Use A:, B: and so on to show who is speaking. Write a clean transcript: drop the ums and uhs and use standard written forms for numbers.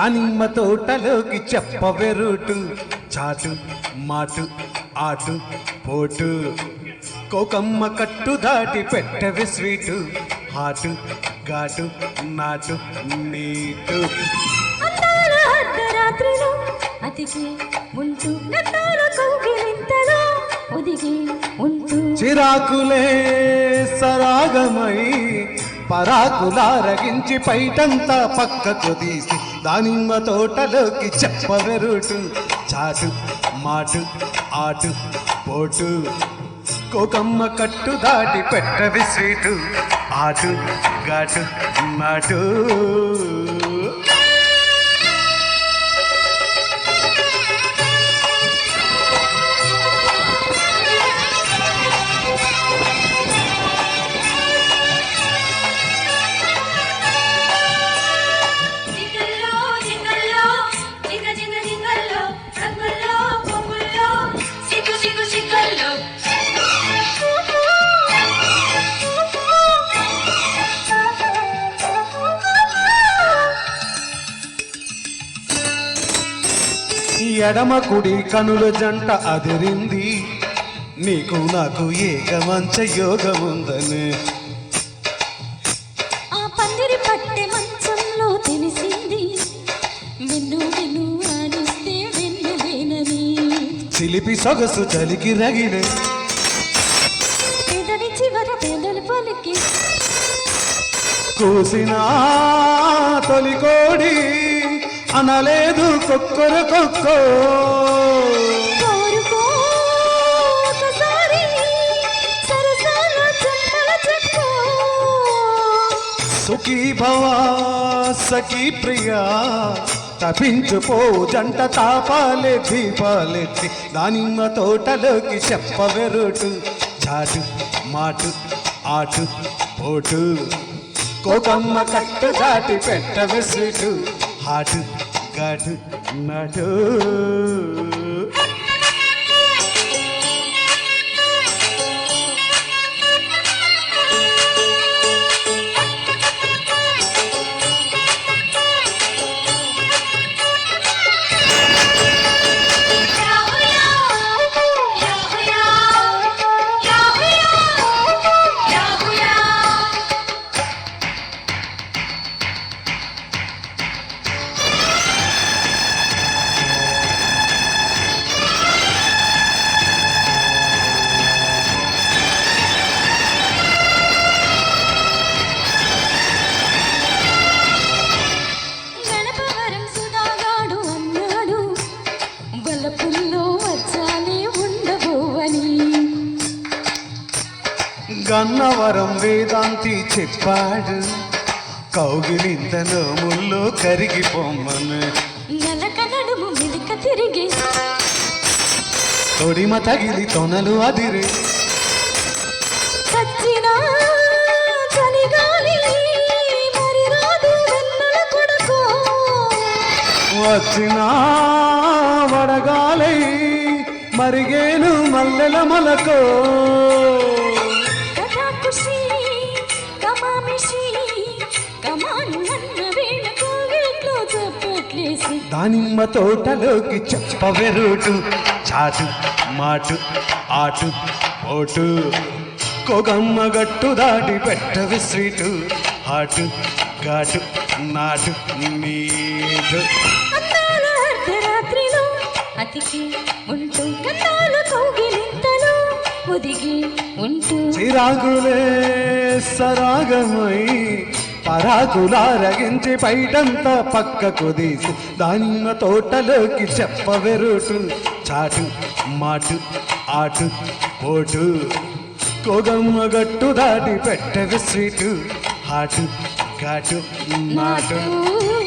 A: దానిమ్మ తోటలోకి చెప్పవే రూటు చాటు మాటు ఆటు పోటు కోకమ్మ కట్టు దాటి పెట్టవే స్వీటు హాటు ఘాటు నాటు నీటు
B: అందాల అర్ధరాత్రిలో అతికి ఉంటూ గతాల కౌగిలింతలో ఒదిగి ఉంటూ
A: చిరాకులే సరాగమై పరాకులారగించి పైటంతా పక్కకు తీసి దానిమ్మ తోటలోకి చెప్పవే రూటు చాటు మాటు ఆటు పోటు కోకమ్మ కట్టు దాటి పెట్టవి స్వీటు ఆటు ఘాటు నాటు ఎడమ కుడి కనుల జంట అదిరింది నీకు నాకు ఏకమంచ యోగముందని
B: ఆ పందిరి పట్టె మంచంలో తెలిసింది వెన్ను వెన్ను ఆడిస్తే వెన్నువేనని
A: చిలిపి సొగసు చలికి రగిలే
B: పెదవి చివర పెదలు పలికి
A: కూసిన తొలి కోడి అనలేదు కొక్కర కొక్కో
B: కోరుకో ఒకసారి సరసాల చెమ్మల చెక్కో
A: సుఖీ భవ సఖీ ప్రియా తపించుపో జంట తాపాలే దీపాలెత్తి దానిమ్మ తోటలోకి చెప్పవే రూటు చాటు మాటు ఆటు పోటు కోకమ్మ కట్టు దాటి పెట్టవే స్వీటు హాటు ఘాటు నాటు
B: గణపవరం సుధాగాడు అన్నాడు వలపుల్లో వచ్చాలే ఉండబోవని
A: గన్నవరం వేదాంతి చెప్పాడు కౌగిలింతలో ముల్లో కరిగిపోమ్మను
B: నలక నడుము మిలిక తిరిగి
A: తొడిమ తగిలి తొనలు అదిరే
B: చచ్చిన చలిగాలి మరి రాదు వెన్నెల కొడుకో
A: వచ్చిన వడగాలై మరిగేను మల్లెల మొలకో
B: కథా ఖుషి కమామిషి కమాను అన్న వేళ కోగిట్లో చప్పట్లేసి
A: దానిమ్మ తోటలోకి చెప్పవే రూటు చాటు మాటు ఆటు పోటు కోగమ్మ గట్టు దాటి పెట్టవి స్వీటు హాటు ఘాటు నాటు నీటు
B: అందాల అర్ధరాత్రిలో అతికి ఉంటూ కన్నాల కౌగిలింతలో ఒదిగి ఉంటూ
A: చిరాకులే సరాగమై పరాకులారగించి పైటంతా పక్కకు తీసి దానిమ్మ తోటలోకి చెప్పవే రూటు చాటు మాటు ఆటు పోటు కోగమ్మ గట్టు దాటి పెట్టవే స్వీటు హాటు ఘాటు నాటు
B: నాటు